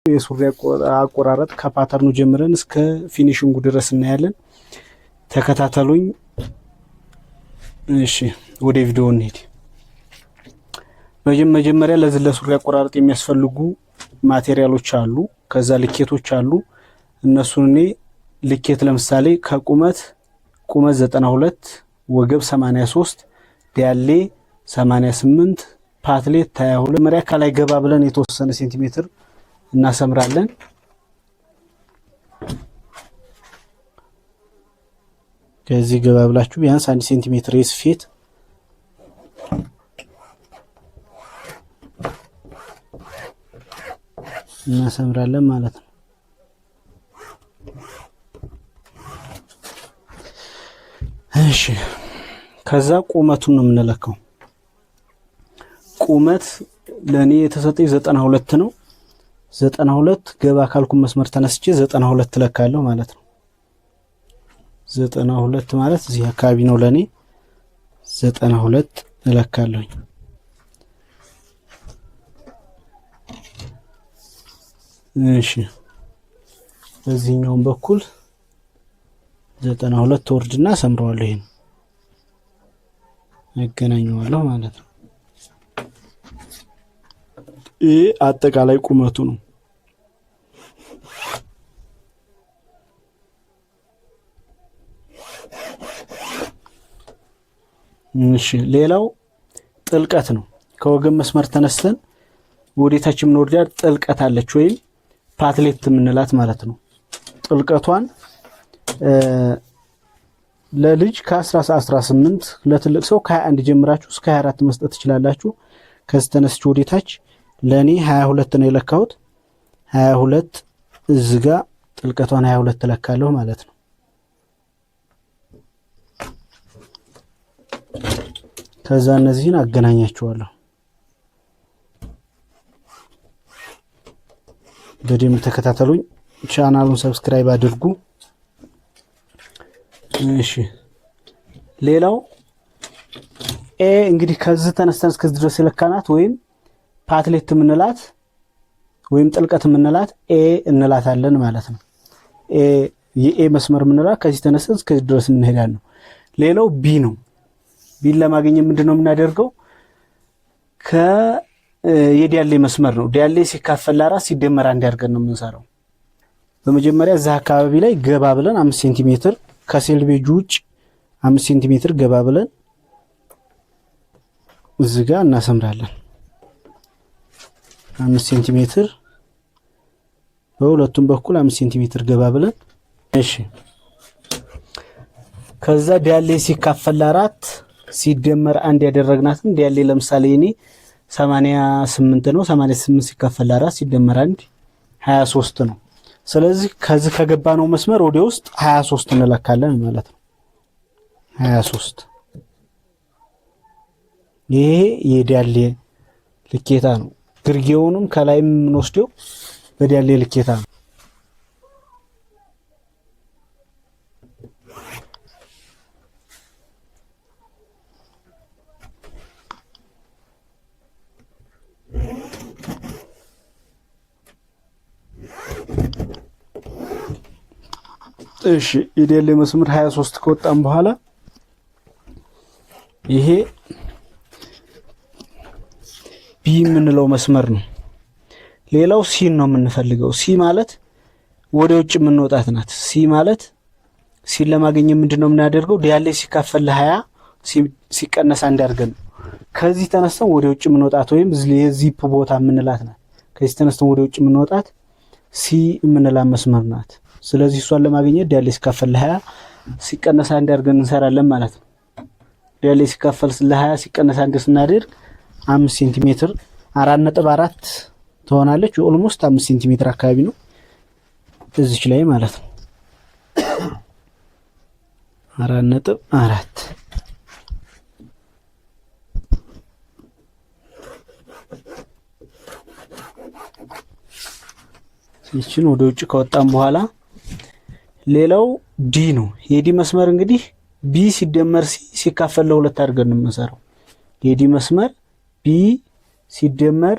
የሱሪ አቆራረጥ ከፓተርኑ ጀምረን እስከ ፊኒሺንጉ ድረስ እናያለን። ተከታተሉኝ። እሺ ወደ ቪዲዮ እንሂድ። መጀመሪያ ለዚህ ለሱሪ አቆራረጥ የሚያስፈልጉ ማቴሪያሎች አሉ፣ ከዛ ልኬቶች አሉ። እነሱን እኔ ልኬት ለምሳሌ ከቁመት 92፣ ወገብ 83፣ ዲያሌ 88፣ ፓትሌት 22 መሪያ ከላይ ገባ ብለን የተወሰነ ሴንቲሜትር እናሰምራለን። ከዚህ ገባ ብላችሁ ቢያንስ 1 ሴንቲሜትር የስፌት እናሰምራለን ማለት ነው። እሺ ከዛ ቁመቱን ነው የምንለካው። ቁመት ለኔ የተሰጠኝ 92 ነው። 92 ገባ ካልኩ መስመር ተነስቼ 92 ለካለሁ ማለት ነው። 92 ማለት እዚህ አካባቢ ነው ለኔ 92 እለካለሁ። እሺ በዚህኛው በኩል 92 ወርድና ሰምረዋለሁ። ይሄን ያገናኘዋለሁ ማለት ነው። ይሄ አጠቃላይ ቁመቱ ነው። እሺ ሌላው ጥልቀት ነው። ከወገብ መስመር ተነስተን ወዴታች የምንወርዳት ጥልቀት አለች ወይም ፓትሌት የምንላት ማለት ነው። ጥልቀቷን ለልጅ ከ18 ለትልቅ ሰው ከ21 ጀምራችሁ እስከ 24 መስጠት ትችላላችሁ። ከዚህ ተነስቼ ወዴታች ለኔ 22 ነው የለካሁት። 22 እዚህ ጋር ጥልቀቷን 22 ለካለሁ ማለት ነው። ከዛ እነዚህን አገናኛቸዋለሁ። በደንብ ተከታተሉኝ። ቻናሉን ሰብስክራይብ አድርጉ። እሺ ሌላው እንግዲህ ከዚህ ተነስተን እስከዚህ ድረስ የለካናት ወይም ፓትሌት የምንላት ወይም ጥልቀት የምንላት እንላታለን ማለት ነው። የኤ መስመር የምንላት ከዚህ ተነስተን እስከዚህ ድረስ የምንሄዳለን ነው። ሌላው ቢ ነው። ቢን ለማግኘት ምንድነው የምናደርገው? የዲያሌ መስመር ነው። ዲያሌ ሲካፈል ለአራት ሲደመር አንድ አድርገን ነው የምንሰራው። በመጀመሪያ እዛ አካባቢ ላይ ገባ ብለን 5 ሴንቲሜትር ከሴልቬጁ ውጭ 5 ሴንቲሜትር ገባ ብለን እዚህ ጋር እናሰምራለን። 5 ሴንቲሜትር በሁለቱም በኩል 5 ሴንቲሜትር ገባ ብለን እሺ ከዛ ዲያሌ ሲካፈል ለአራት ሲደመር አንድ ያደረግናትን ዲያሌ ለምሳሌ እኔ 88 ነው። 88 ሲካፈል ለአራት ሲደመር አንድ 23 ነው። ስለዚህ ከዚህ ከገባ ነው መስመር ወደ ውስጥ 23 እንለካለን ማለት ነው። 23 ይሄ የዲያሌ ልኬታ ነው። ግርጌውንም ከላይም እንወስደው በዲያሌ ልኬታ ነው። እሺ የዲያሌ መስመር 23 ከወጣን በኋላ ይሄ ቢ የምንለው መስመር ነው። ሌላው ሲ ነው የምንፈልገው። ሲ ማለት ወደ ውጭ የምንወጣት ናት። ሲ ማለት ሲን ለማግኘት ምንድነው የምናደርገው? ዲያሌ ሲካፈል ለ20 ሲቀነስ አንድ አድርገን ከዚህ ተነስተን ወደ ውጭ የምንወጣት ወይም የዚፕ ቦታ የምንላት ናት። ከዚህ ተነስተን ወደ ውጭ የምንወጣት ሲ የምንላት መስመር ናት። ስለዚህ እሷን ለማግኘት ዲያሌ ሲካፈል ለ20 ሲቀነስ አንድ አድርገን እንሰራለን ማለት ነው። ዲያሌ ሲካፈል ለ20 ሲቀነስ አንድ ስናደርግ 5 ሴንቲሜትር 4.4 ትሆናለች። ኦልሞስት 5 ሴንቲሜትር አካባቢ ነው እዚች ላይ ማለት ነው። 4.4 ይችን ወደ ውጭ ከወጣን በኋላ ሌላው ዲ ነው። የዲ መስመር እንግዲህ ቢ ሲደመር ሲ ሲካፈል ለሁለት አድርገን ነው የምንሰራው። የዲ መስመር ቢ ሲደመር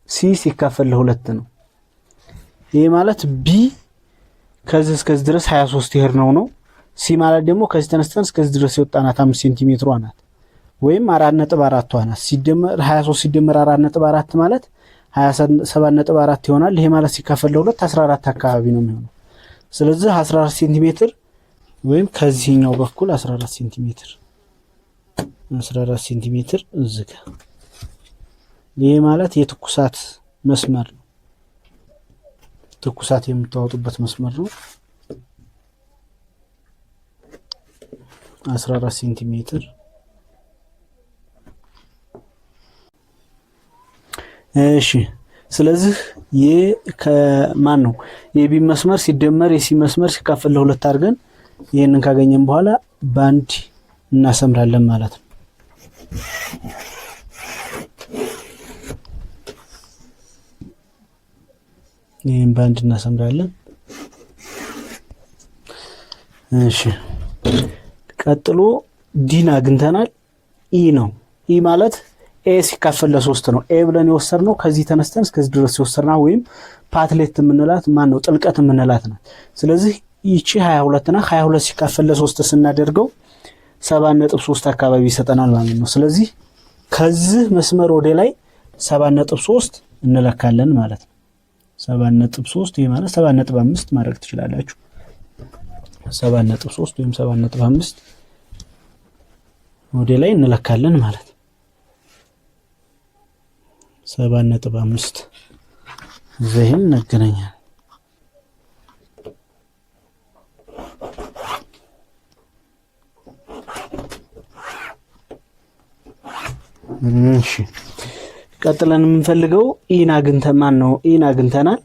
ሲ ሲካፈል ለሁለት ነው። ይሄ ማለት ቢ ከዚህ እስከዚህ ድረስ 23 ይሄር ነው። ሲ ማለት ደግሞ ከዚህ ተነስተን እስከዚህ ድረስ የወጣናት 5 ሴንቲሜትሯ ናት ወይም 4.4 ናት። ሲደመር 23 ሲደመር 4.4 ማለት 27.4 ይሆናል። ይሄ ማለት ሲካፈል ለሁለት 14 አካባቢ ነው የሚሆነው። ስለዚህ 14 ሴንቲሜትር ወይም ከዚህኛው በኩል 14 ሴንቲሜትር እዚህ ጋር ይሄ ማለት የትኩሳት መስመር ነው። ትኩሳት የምታወጡበት መስመር ነው። 14 ሴንቲሜትር። እሺ ስለዚህ ከማን ነው የቢ መስመር ሲደመር የሲ መስመር ሲካፈል ለሁለት አድርገን ይሄንን ካገኘን በኋላ ባንድ እናሰምራለን ማለት ነው። ይሄን ባንድ እናሰምራለን። እሺ ቀጥሎ ዲን አግኝተናል። ኢ ነው። ኢ ማለት ኤ ሲካፈል ለ3 ነው። ኤ ብለን የወሰድነው ከዚህ ተነስተን እስከዚህ ድረስ የወሰድና ወይም ፓትሌት የምንላት ማን ነው ጥልቀት የምንላት ናት። ስለዚህ ይቺ 22 እና 22 ሲካፈል ለ3 ስናደርገው 7.3 አካባቢ ይሰጠናል ማለት ነው። ስለዚህ ከዚህ መስመር ወደ ላይ 7.3 እንለካለን ማለት ነው። 7.3 ይሄ ማለት 7.5 ማድረግ ትችላላችሁ። 7.3 ወይም 7.5 ወደ ላይ እንለካለን ማለት ነው። 7.5 ዘይን ነገናኛል። እሺ ቀጥለን የምንፈልገው ኢን አግኝተናል።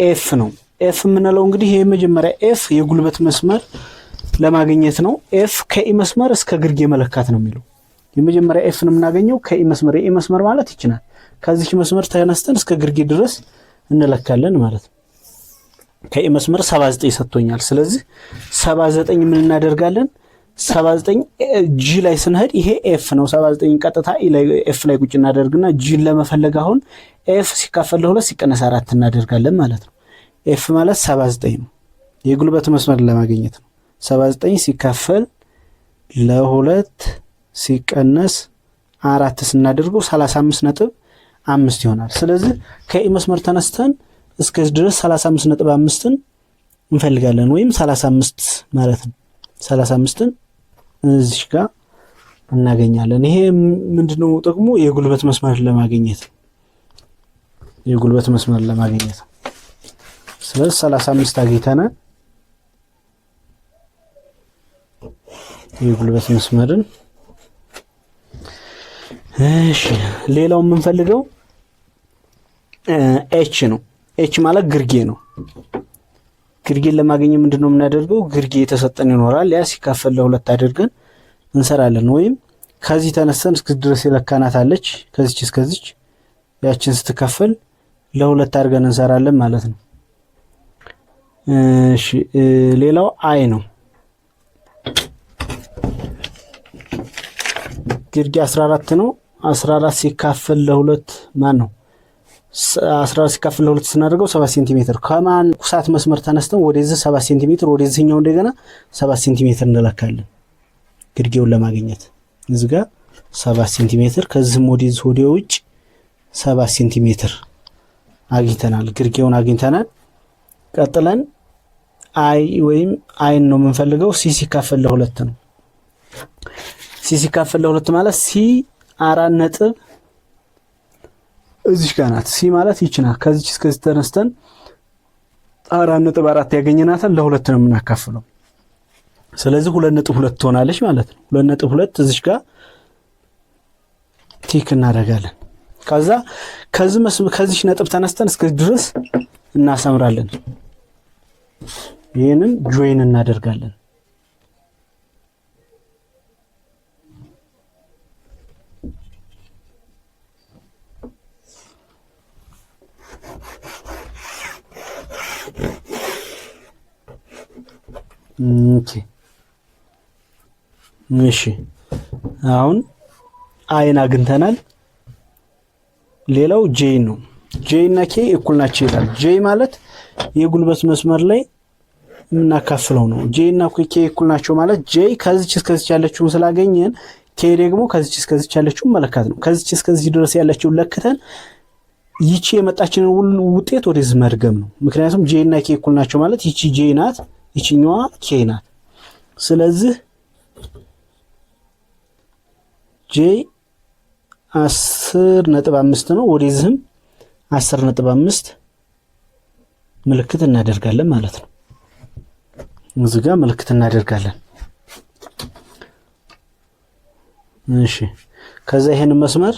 ኤፍ ነው። ኤፍ የምንለው እንግዲህ ይሄ መጀመሪያ ኤፍ የጉልበት መስመር ለማግኘት ነው። ኤፍ ከኢ መስመር እስከ ግርጌ መለካት ነው የሚለው። የመጀመሪያ ኤፍ ነው የምናገኘው ከኢ መስመር። የኢ መስመር ማለት ይችላል ከዚህ መስመር ተነስተን እስከ ግርጌ ድረስ እንለካለን ማለት ነው። ከኢ መስመር 79 ሰጥቶኛል። ስለዚህ 79 ምን እናደርጋለን? 79 ጂ ላይ ስንሄድ ይሄ ኤፍ ነው። 79 ቀጥታ ኤፍ ላይ ቁጭ እናደርግና ጂን ለመፈለግ አሁን ኤፍ ሲካፈል ለ2 ሲቀነስ 4 እናደርጋለን ማለት ነው። ኤፍ ማለት 79 ነው። የጉልበት መስመር ለማግኘት ነው። 79 ሲካፈል ለ2 ሲቀነስ 4 ስናደርገው 35.5 ይሆናል። ስለዚህ ከኢ መስመር ተነስተን እስከዚህ ድረስ 35.5ን እንፈልጋለን ወይም 35 ማለት ነው። 35ን እዚህ ጋር እናገኛለን። ይሄ ምንድነው ጥቅሙ? የጉልበት መስመር ለማግኘት ስለዚህ 35 አግኝተናል የጉልበት መስመርን። እሺ ሌላው የምንፈልገው ኤች ነው። ኤች ማለት ግርጌ ነው። ግርጌን ለማግኘት ምንድነው የምናደርገው? ግርጌ የተሰጠን ይኖራል። ያ ሲካፈል ለ2 አድርገን እንሰራለን። ወይም ከዚህ ተነስተን እስከ ድረስ የለካናት አለች ከዚች እስከዚች ያችን ስትከፈል ለ2 አድርገን እንሰራለን ማለት ነው። እሺ ሌላው አይ ነው። ግርጌ 14 ነው። 14 ሲካፈል ለ2 ማን ነው? 14 ሲካፈል ለ2 ስናደርገው 7 ሴንቲሜትር። ከማን ኩሳት መስመር ተነስተን ወደዚህ 7 ሴንቲሜትር ወደዚህኛው እንደገና 7 ሴንቲሜትር እንለካለን ግርጌውን ለማግኘት። እዚህ ጋር 7 ሴንቲሜትር ከዚህም ወደዚህ ወደ ውጭ 7 ሴንቲሜትር አግኝተናል። ግርጌውን አግኝተናል። ቀጥለን አይ ወይም አይን ነው የምንፈልገው። ሲ ሲካፈል ለ2 ነው። ሲ ሲካፈል ለ2 ማለት ሲ 4 ነጥብ እዚህ ጋር ናት። ሲ ማለት ይችና ከዚህ እስከዚህ ተነስተን 4.4 ያገኘናታል ለ2 ነው የምናካፍለው። ስለዚህ 2.2 ትሆናለች ማለት ነው። 2.2 እዚህ ጋር ቲክ እናደርጋለን። ከዛ ከዚህ ነጥብ ተነስተን እስከዚህ ድረስ እናሰምራለን። ይሄንን ጆይን እናደርጋለን። ኦኬ እሺ አሁን አይን አግኝተናል። ሌላው ጄ ነው። ጄ እና ኬ እኩል ናቸው ይላል። ጄ ማለት የጉልበት መስመር ላይ የምናካፍለው ነው። ጄ እና ኬ እኩል ናቸው ማለት ጄ ከዚች እስከዚች ያለችውን ስላገኘን ኬ ደግሞ ከዚች እስከዚች ያለችውን መለካት ነው። ከዚች እስከዚህ ድረስ ያለችውን ለክተን ይቺ የመጣችንን ውጤት ወደዚህ መድገም ነው። ምክንያቱም ጄ እና ኬ እኩል ናቸው ማለት ይቺ ጄ ናት፣ ይቺኛዋ ኬ ናት። ስለዚህ ጄ 10.5 ነው። ወደዚህም 10.5 ምልክት እናደርጋለን ማለት ነው። እዚህ ጋር ምልክት እናደርጋለን። እሺ ከዛ ይሄን መስመር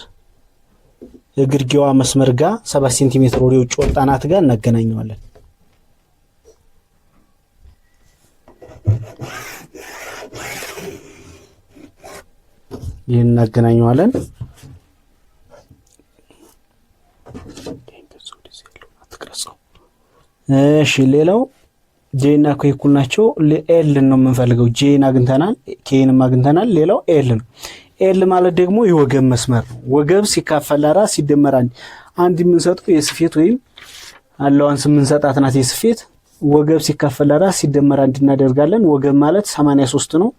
የግርጌዋ መስመር ጋር 7 ሴንቲሜትር ወደ ውጭ ወጣናት ጋር እናገናኘዋለን። ይሄን እናገናኘዋለን። እሺ ሌላው ጄ እና ኬ እኩል ናቸው። ኤል ነው የምንፈልገው። ጄን አግኝተናል፣ ኬንም አግኝተናል። ሌላው ኤል ነው። ኤል ማለት ደግሞ የወገብ መስመር ነው። ወገብ ሲካፈል ለራስ ሲደመር አንድ የምንሰጠው የስፌት ወይም አላዋንስ የምንሰጣት ናት የስፌት። ወገብ ሲካፈል ለራስ ሲደመር አንድ እናደርጋለን። ወገብ ማለት 83 ነው።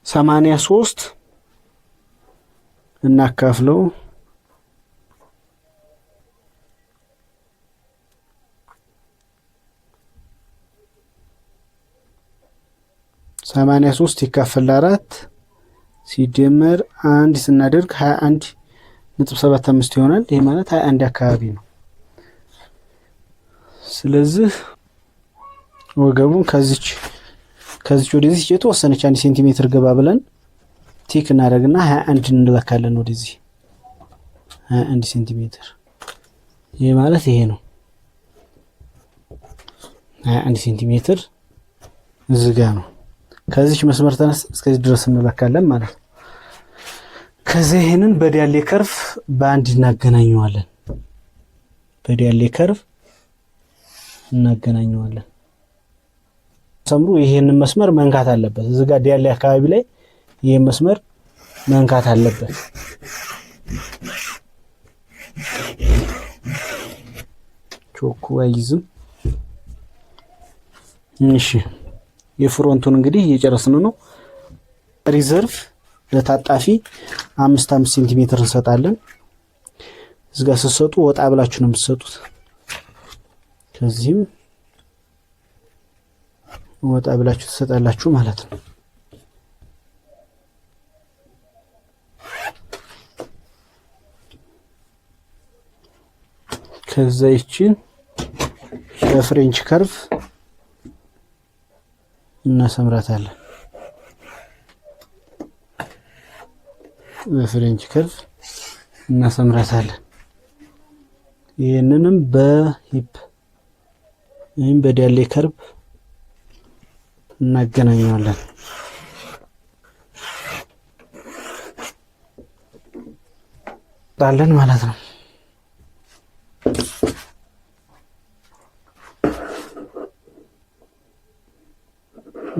83 እናካፍለው 83 ይካፈል ለ4 ሲደመር 1 ስናደርግ 21.75 ይሆናል። ይሄ ማለት 21 አካባቢ ነው። ስለዚህ ወገቡን ከዚች ወደዚህ የተወሰነች 1 ሴንቲሜትር ገባ ብለን ቲክ እናደርግና 21 እንለካለን። ወደዚህ 21 ሴንቲሜትር ይሄ ማለት ይሄ ነው። 21 ሴንቲሜትር እዚህ ጋር ነው። ከዚች መስመር ተነስተን እስከዚህ ድረስ እንለካለን ማለት ነው። ከዚህ ይሄንን በዲያሌ ከርቭ በአንድ እናገናኘዋለን። በዲያሌ ከርቭ እናገናኘዋለን። ሰምሩ ይሄንን መስመር መንካት አለበት። እዚህ ጋር ዲያሌ አካባቢ ላይ ይሄን መስመር መንካት አለበት። ቾኩ አይዝም። እሺ የፍሮንቱን እንግዲህ እየጨረስን ነው። ሪዘርቭ ለታጣፊ 5 ሴንቲሜትር እንሰጣለን። እዚህ ጋር ስትሰጡ ወጣ ብላችሁ ነው የምትሰጡት። ከዚህም ወጣ ብላችሁ ትሰጣላችሁ ማለት ነው። ከዛ ይችን በፍሬንች ከርቭ እናሰምራታለን። በፍሬንች ከርቭ እናሰምራታለን። ይሄንንም በሂፕ ወይም በዲያሌ ከርቭ እናገናኘዋለን። ጣለን ማለት ነው።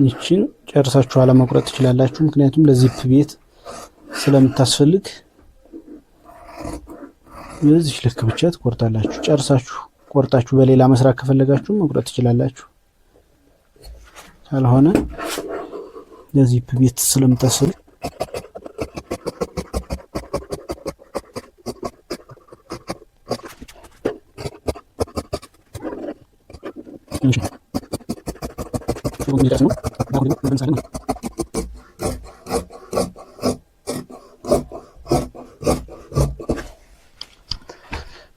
ይችን ጨርሳችሁ አለመቁረጥ ትችላላችሁ። ምክንያቱም ለዚፕ ቤት ስለምታስፈልግ በዚህ ልክ ብቻ ትቆርጣላችሁ። ጨርሳችሁ ቆርጣችሁ በሌላ መስራት ከፈለጋችሁ መቁረጥ ትችላላችሁ። ካልሆነ ለዚፕ ቤት ስለምታስፈልግ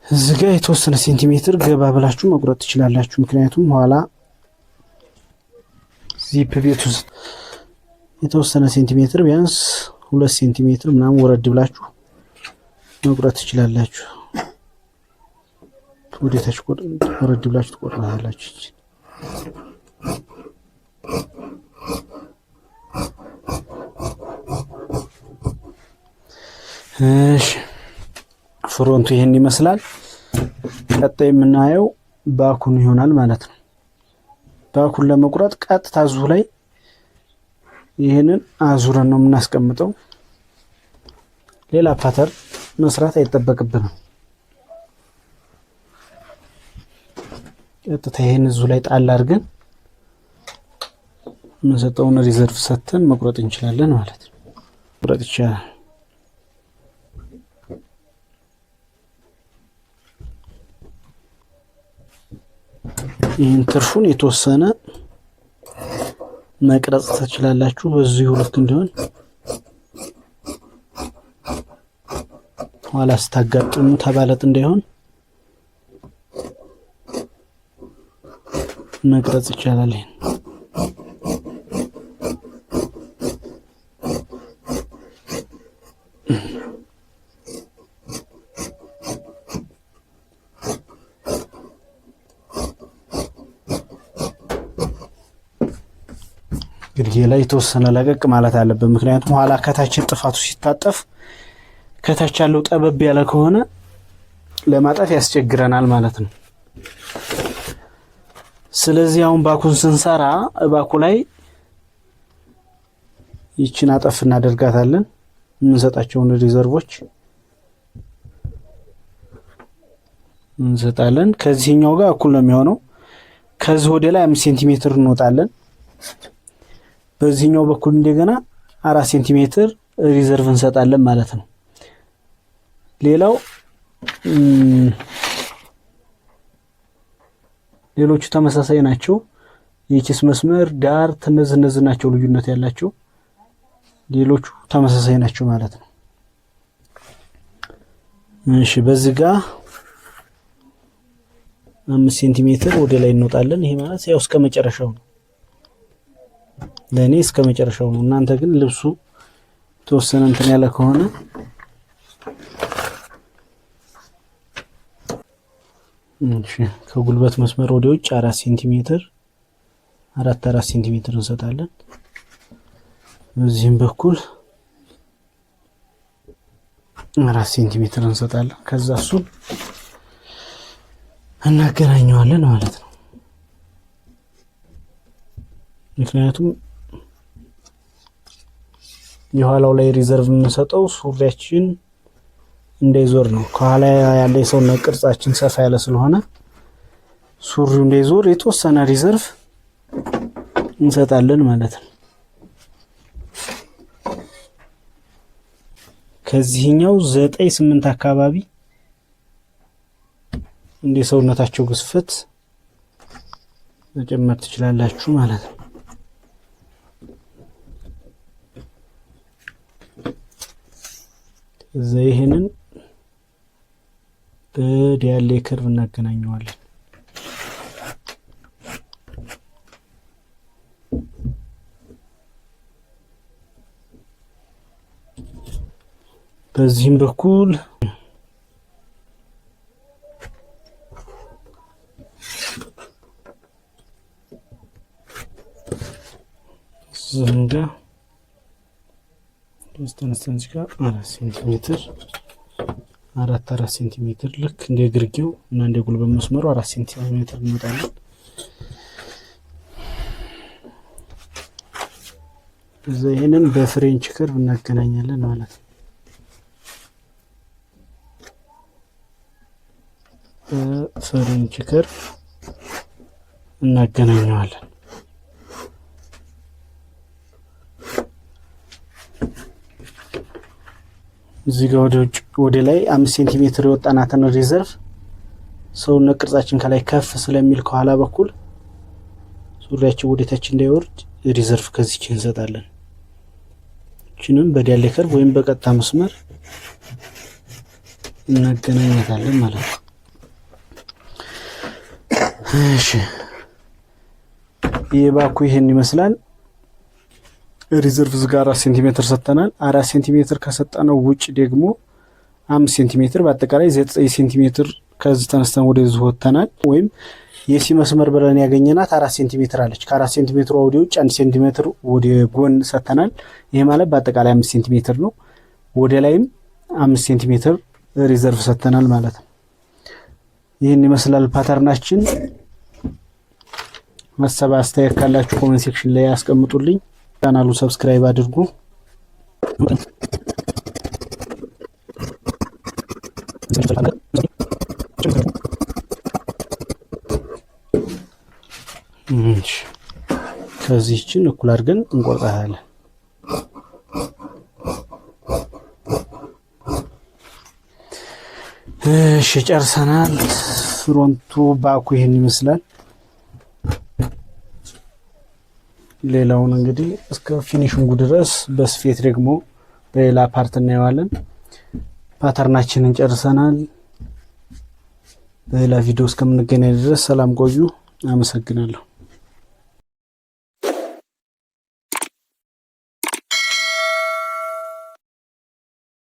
እዚህ ጋር የተወሰነ ሴንቲሜትር ገባ ብላችሁ መቁረጥ ትችላላችሁ። ምክንያቱም ኋላ ዚፕ ቤት ውስጥ የተወሰነ ሴንቲሜትር ቢያንስ 2 ሴንቲሜትር ምናምን ወረድ ብላችሁ መቁረጥ ትችላላችሁ። ወደታች ወረድ ብላችሁ ትቆርጣላችሁ። እሺ ፍሮንቱ ይሄን ይመስላል። ቀጣይ የምናየው ባኩን ይሆናል ማለት ነው። ባኩን ለመቁረጥ ቀጥታ ዙ ላይ ይሄንን አዙረን ነው የምናስቀምጠው። ሌላ ፓተርን መስራት አይጠበቅብንም። ቀጥታ ይሄን እዚሁ ላይ ጣል አድርገን የምንሰጠውን ሪዘርቭ ሰተን መቁረጥ እንችላለን ማለት ነው። መቁረጥ ይቻላል። ይህን ትርፉን የተወሰነ መቅረጽ ትችላላችሁ። በዚሁ ልክ እንዲሆን ኋላ ስታጋጥሙ ተባለጥ እንዳይሆን መቅረጽ ይቻላል። ይሄን ግርጌ ላይ የተወሰነ ለቀቅ ማለት አለበት። ምክንያቱም ኋላ ከታች ጥፋቱ ሲታጠፍ ከታች ያለው ጠበብ ያለ ከሆነ ለማጠፍ ያስቸግረናል ማለት ነው። ስለዚህ አሁን ባኩን ስንሰራ ባኩ ላይ ይችን አጠፍ እናደርጋታለን። የምንሰጣቸውን ሪዘርቮች እንሰጣለን። ከዚህኛው ጋር እኩል ነው የሚሆነው። ከዚህ ወደ ላይ 5 ሴንቲሜትር እንወጣለን። በዚህኛው በኩል እንደገና 4 ሴንቲሜትር ሪዘርቭ እንሰጣለን ማለት ነው። ሌላው ሌሎቹ ተመሳሳይ ናቸው። የኪስ መስመር ዳር እነዚህ ናቸው ልዩነት ያላቸው። ሌሎቹ ተመሳሳይ ናቸው ማለት ነው። እሺ በዚህ ጋር 5 ሴንቲሜትር ወደ ላይ እንወጣለን። ይሄ ማለት ያው እስከ መጨረሻው ነው። ለኔ እስከ መጨረሻው ነው። እናንተ ግን ልብሱ ተወሰነ እንትን ያለ ከሆነ እሺ ከጉልበት መስመር ወደ ውጭ 4 ሴንቲሜትር 4 ሴንቲሜትር እንሰጣለን። በዚህም በኩል 4 ሴንቲሜትር እንሰጣለን። ከዛ እሱን እናገናኘዋለን ማለት ነው። ምክንያቱም የኋላው ላይ ሪዘርቭ የምንሰጠው ሱሪያችን እንዳይዞር ነው። ከኋላ ያለ የሰውነት ቅርጻችን ሰፋ ያለ ስለሆነ ሱሪው እንዳይዞር የተወሰነ ሪዘርቭ እንሰጣለን ማለት ነው። ከዚህኛው 9-8 አካባቢ እንደ ሰውነታቸው ግዝፈት መጨመር ትችላላችሁ ማለት ነው። ይሄንን በዲያሌ ከርቭ እናገናኘዋለን። በዚህም በኩል ዘንጋ ተነስተን ጋር 4 ሴንቲሜትር 4 ሴንቲሜትር ልክ እንደ ግርጌው እና እንደ ጉልበት መስመሩ 4 ሴንቲሜትር እንወጣለን። እዛ ይሄንን በፍሬንች ከርቭ እናገናኛለን ማለት ነው። በፍሬንች ከርቭ እናገናኘዋለን። እዚህ ጋር ወደ ላይ 5 ሴንቲሜትር የወጣናትን ሪዘርቭ ሰውነት ቅርጻችን ከላይ ከፍ ስለሚል ከኋላ በኩል ሱሪያችን ወደ ታች እንዳይወርድ ሪዘርቭ ከዚህ እንሰጣለን። እቺንም በዲያሌ ከርቭ ወይም በቀጥታ መስመር እናገናኛታለን ማለት ነው። እሺ የባኩ ይሄን ይመስላል። ሪዘርቭ ጋር 4 ሴንቲሜትር ሰጠናል። 4 ሴንቲሜትር ከሰጠነው ውጭ ደግሞ 5 ሴንቲሜትር በአጠቃላይ 9 ሴንቲሜትር ከዚህ ተነስተን ወደዚህ ወጥተናል። ወይም የሲ መስመር ብለን ያገኘናት 4 ሴንቲሜትር አለች። ከ4 ሴንቲሜትር ወደ ውጭ 1 ሴንቲሜትር ወደ ጎን ሰጠናል። ይሄ ማለት በአጠቃላይ 5 ሴንቲሜትር ነው። ወደ ላይም 5 ሴንቲሜትር ሪዘርቭ ሰጠናል ማለት ነው። ይሄን ይመስላል ፓተርናችን። ሀሳብ አስተያየት ካላችሁ ኮሜንት ሴክሽን ላይ ያስቀምጡልኝ። ቻናሉን ሰብስክራይብ አድርጉ። እሺ ከዚህችን እኩል አድርገን እንቆርጣታለን። እሺ ጨርሰናል። ፍሮንቱ ባኩ ይሄን ይመስላል። ሌላውን እንግዲህ እስከ ፊኒሽንጉ ድረስ በስፌት ደግሞ በሌላ ፓርት እናየዋለን። ፓተርናችንን ጨርሰናል። በሌላ ቪዲዮ እስከምንገናኝ ድረስ ሰላም ቆዩ። አመሰግናለሁ።